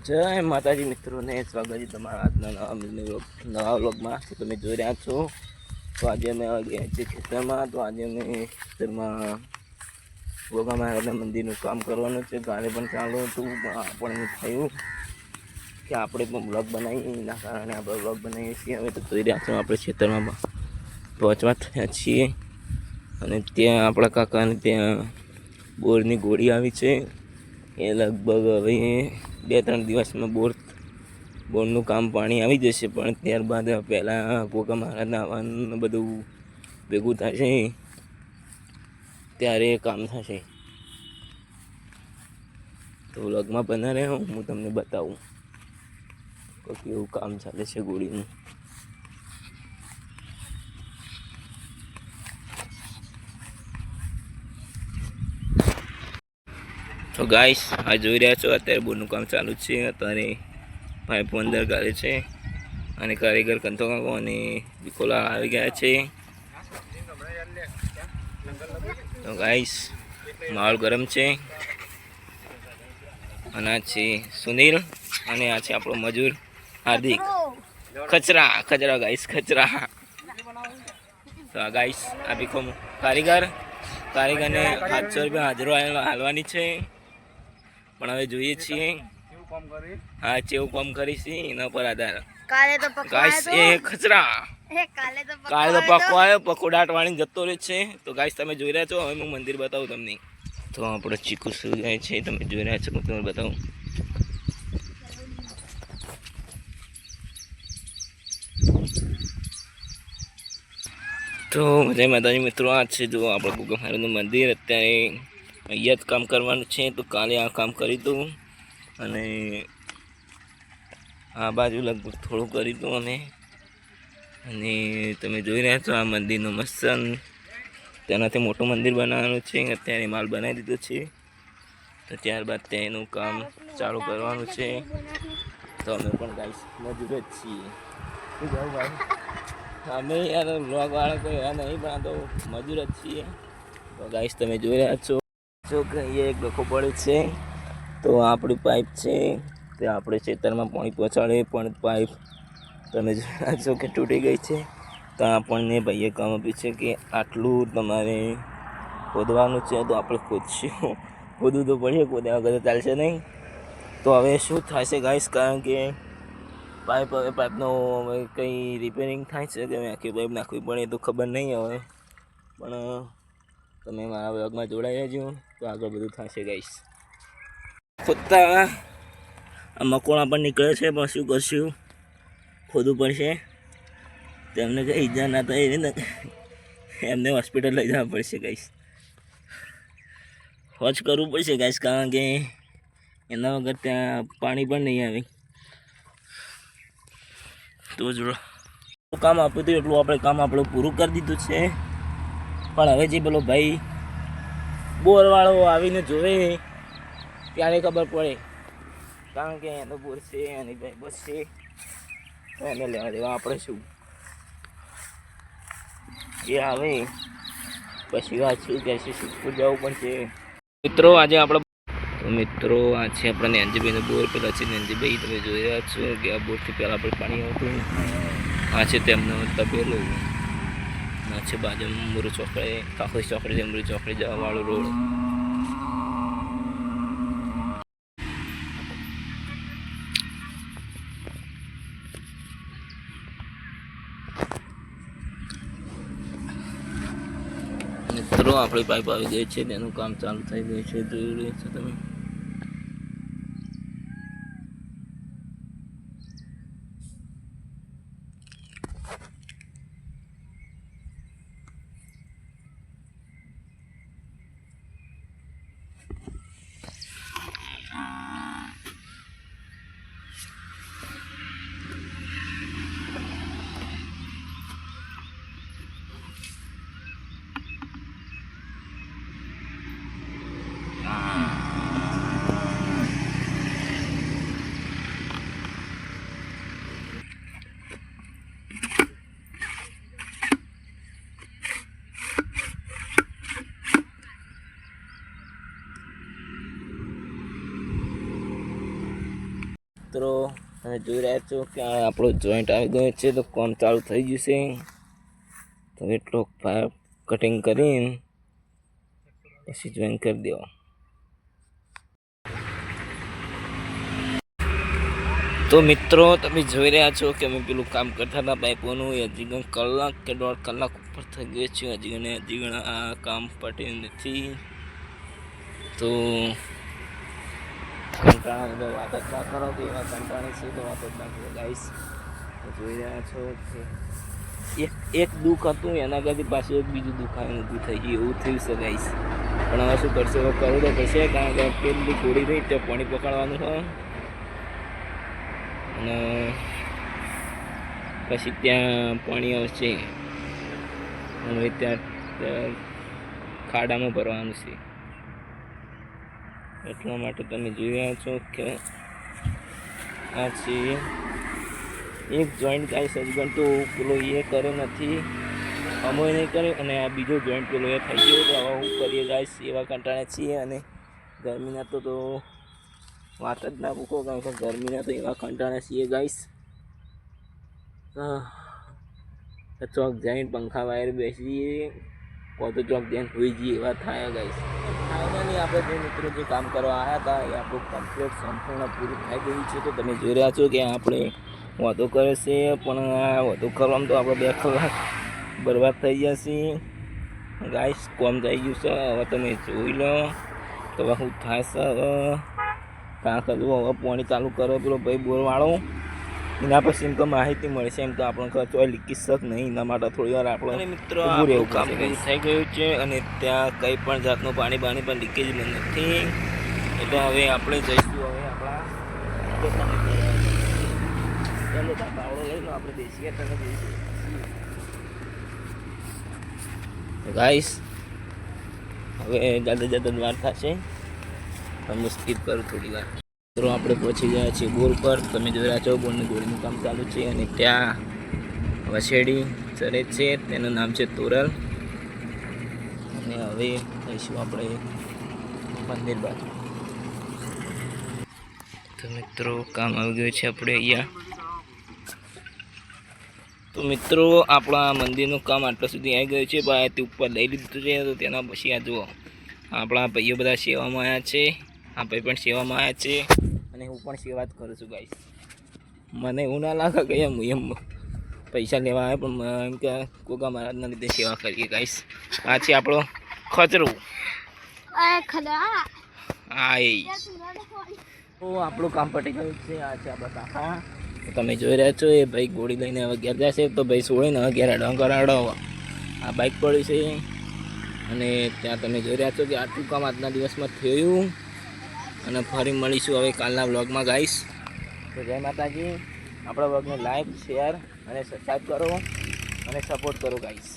જય માતાજી મિત્રોને સ્વાગત છે તમારા આજના નવા વ્લોગમાં. તો તમે જોઈ રહ્યા છો તો આજે અમે ગયા છીએ ખેતરમાં. તો આજે અમે ખેતરમાં ગોગા મહારાજના મંદિરનું કામ કરવાનું છે. ગાડી પણ ચાલુ હતું, આપણને થયું કે આપણે પણ બ્લોગ બનાવીએ, એના કારણે આપણે બ્લોગ બનાવીએ છીએ. હવે તો જોઈ રહ્યા છો આપણે ખેતરમાં પહોંચવા થયા છીએ અને ત્યાં આપણા કાકાને ત્યાં બોરની ગોળી આવી છે. એ લગભગ હવે 2-3 દિવસમાં બોરનું કામ પાણી આવી જશે. પણ ત્યારબાદ પહેલાં ગોગા મહારાજના આવવાનું બધું ભેગું થશે ત્યારે કામ થશે. તો લગમાં બના રહે હું તમને બતાવું કે કેવું કામ ચાલે છે ગોળીનું. તો ગાઈસ આ જોઈ રહ્યા છો અત્યારે બોરનું કામ ચાલુ છે. અત્યારે પાઇપો અંદર ગાળે છે અને કારીગર કંથો કાકો અને વિકોલા આવી ગયા છે. તો ગાઈસ માહોલ ગરમ છે અને આ છે સુનિલ અને આ છે આપણો મજૂર હાર્દિક. ખચરા ગાઈસ ખચરા. તો આ ગાઈસ આ ભીખો કારીગરને 700 રૂપિયા હાજરો હાલવાની છે. પણ હવે જોઈએ છીએ હા કેવું કામ કરીશ એના પર આધાર. ગાઈસ એ ખચરા કાલે તો પકવાયો પકોડાટ વાળીને જતો રહે છે. તો ગાઈસ તમે જોઈ રહ્યા છો. હવે હું મંદિર બતાવું તમને. તો આપણો ચીકુ સુઈ જાય છે, તમે જોઈ રહ્યા છો. હું તમને બતાવું. તો જય માતાજી મિત્રો, આ છે જો આપણે ગોગા મહારાજનું મંદિર. અત્યારે અહીંયા જ કામ કરવાનું છે. તો કાલે આ કામ કરી દઉં અને આ બાજુ લગભગ થોડું કરી દઉં અમે. અને તમે જોઈ રહ્યા છો આ મંદિરનું મસ્ત તેનાથી મોટું મંદિર બનાવવાનું છે. અત્યારે માલ બનાવી દીધો છે. તો ત્યારબાદ તેનું કામ ચાલુ કરવાનું છે. તો અમે પણ ગાઈસ મજૂર જ છીએ. શું કહું ભાઈ, અમે યાર બ્લોગ વાળા કોઈ એવા નહીં, પણ આ તો મજૂર જ છીએ. તો ગાઈસ તમે જોઈ રહ્યા છો કે અહીંયા એક ડખો પડે છે. તો આપણી પાઇપ છે તે આપણે ખેતરમાં પાણી પહોંચાડે, પણ પાઇપ તમે જોઈ રહ્યા છો કે તૂટી ગઈ છે. તો આપણને ભાઈએ કામ આપ્યું છે કે આટલું તમારે ખોદવાનું છે. તો આપણે ખોદશું, ખોદવું તો પડશે, ખોદ્યા વગર તો ચાલશે નહીં. તો હવે શું થશે ગાઈસ, કારણ કે પાઇપનો હવે કંઈ રિપેરિંગ થાય છે કે આખી પાઇપ નાખવી પડે તો ખબર નહીં હવે. પણ તમે મારા બ્લોગમાં જોડાઈ રહેજો તો આગળ બધું થશે ગાઈસ. ખોદતા આ મકોણા પણ નીકળે છે, પણ શું કરશું, ખોદવું પડશે. તેમને કંઈ ઈજા ના થાય ને એમને હોસ્પિટલ લઈ જવા પડશે ગાઈસ. હોજ કરવું પડશે ગાઈસ, કારણ કે એના વગર ત્યાં પાણી પણ નહીં આવે. તો જો કામ આપ્યું હતું એટલું આપણે કામ આપણું પૂરું કરી દીધું છે. પણ હવે જે પેલો ભાઈ બોરવાળો આવીને જોવે ત્યારે ખબર પડે, કારણ કે એનો બોર છે એની ભાઈ બસ છે. તો એને લેવા દેવા આપણે શું, એ આવે પછી વાત શું કહે છે. શીખવું જવું પણ છે મિત્રો આજે આપણે. તો મિત્રો આ છે આપણા નેનજીભાઈનો બોર. પેલા છે નેનજીભાઈ, તમે જોઈ રહ્યા છો કે આ બોરથી પહેલાં આપણે પાણી આવતું. આ છે તેમનો તબેલો. આ છે બાજુમાં મુરુ ચોકડે, કાકોઈ ચોકડે, મુરુ ચોકડે જવાવાળો રોડ. મિત્રો આપણી પાઇપ આવી ગઈ છે, તેનું કામ ચાલુ થઈ ગયું છે, જોઈ રહ્યા છો તમે. મિત્રો તમે જોઈ રહ્યા છો કે આ આપણો જોઈન્ટ આવી ગયો છે, તો કામ ચાલુ થઈ જશે. તો એટલો પાઇપ કટિંગ કરીને પછી જોઈન કરી દેવા. તો મિત્રો તમે જોઈ રહ્યા છો કે અમે પેલું કામ કરતા હતા પાઇપોનું, એ હજી કલાક કે 1.5 કલાક ઉપર થઈ ગયો છે. હજી આ કામ પટ્યું નથી. તો કંટાળા વાત જ ના કરો કે એવા કંટાળી છે, તો વાત જ ના કરો ગાઈસ. જોઈ રહ્યા છો કે એક દુઃખ હતું, એના કરતી પાછું એક બીજું દુખાવાનું ઊભું થઈ ગયું, એવું થયું છે ગાઈસ. પણ હવે શું કરશે, હવે કરવું તો પડશે, કારણ કે પેલી ગોળી રહી ત્યાં પાણી પકડવાનું હોય અને પછી ત્યાં પાણી આવશે અને ત્યાં ખાડામાં ભરવાનું છે. એટલા માટે તમે જોઈ રહ્યા છો કે આ છે એક જોઈન્ટ ગાઈસ. હજી તો પેલો એ કરે નથી, અમોય નહીં કરે, અને આ બીજો જોઈન્ટ પેલો એ થઈ ગયો. તો હવે શું કરીએ ગાઈસ, એવા કંટાળા છીએ. અને ગરમીના તો વાત જ ના પૂછો, કારણ કે ગરમીના તો એવા કંટાળા છીએ ગાઈસ. ચોક જઈને પંખા વાયર બેસીએ, તો ચોક જઈને હોઈ જઈએ, એવા થાય ગાઈસ. ફાઇનલી આપણે જે મિત્રો જે કામ કરવા આવ્યા હતા એ આપણું કમ્પ્લીટ સંપૂર્ણ પૂરું થઈ ગયું છે. તો તમે જોઈ રહ્યા છો કે આપણે વાતો કરે છે, પણ આ વાતો કરવામાં તો આપણે 2 કલાક બરબાદ થઈ જશે ગાઈસ. કોમ થઈ ગયું છે. હવે તમે જોઈ લો તો હવે શું થાય છે. હવે કાં કરવું, હવે પાણી ચાલુ કરો પેલો ભાઈ બોરવાળો, એના પછી એમ તો માહિતી મળશે. એમ તો આપણને કોઈ લીકેજ શક નહીં, એના માટે થોડી વાર આપણે મિત્રો એવું કામ થઈ ગયું છે. અને ત્યાં કંઈ પણ જાતનું પાણી પણ લીકેજ નથી. એટલે હવે આપણે જઈશું હવે આપણા બાવડો લઈને આપણે બેસીએ તને ગાઈસ. હવે જતા વાર થશે, હું સ્કીપ કરું થોડી વાર. મિત્રો આપણે પહોંચી ગયા છીએ બોર પર. તમે જોઈ રહ્યા છો બોરની ગોળીનું કામ ચાલુ છે, અને ત્યાં વછેડી ચરે છે, તેનું નામ છે તોરલ. અને હવે જઈશું આપણે મંદિર બાજુ. તો મિત્રો કામ આવી ગયું છે આપણે અહીંયા. તો મિત્રો આપણા મંદિરનું કામ આટલા સુધી આવી ગયું છે. ભાઈ તે ઉપર લઈ લીધું છે. તો તેના પછી આ જુઓ આપણા ભાઈઓ બધા સેવામાં આવ્યા છે. આ ભાઈ પણ સેવામાં આવ્યા છે, અને હું પણ સેવા જ કરું છું ગાઈસ. મને એવું ના લાગે કે એમ પૈસા લેવા આવે, પણ એમ કે કોકા મહારાજના લીધે સેવા કરીએ ગાઈસ. આ છે આપણો ખચરો. તો આપણું કામ પટી ગયું છે. આ છે આપણા કાકા. તમે જોઈ રહ્યા છો એ ભાઈ ગોળી લઈને હવે ઘેર જશે. તો ભાઈ છોડીને હવે ઘેર અડાવ. આ બાઇક પડ્યું છે, અને ત્યાં તમે જોઈ રહ્યા છો કે આટલું કામ આજના દિવસમાં થયું. અને ફરી મળીશું હવે કાલના વ્લોગમાં ગાઈસ. તો જય માતાજી. આપણા વ્લોગને લાઈક, શેર અને સબસ્ક્રાઈબ કરો અને સપોર્ટ કરો ગાઈસ.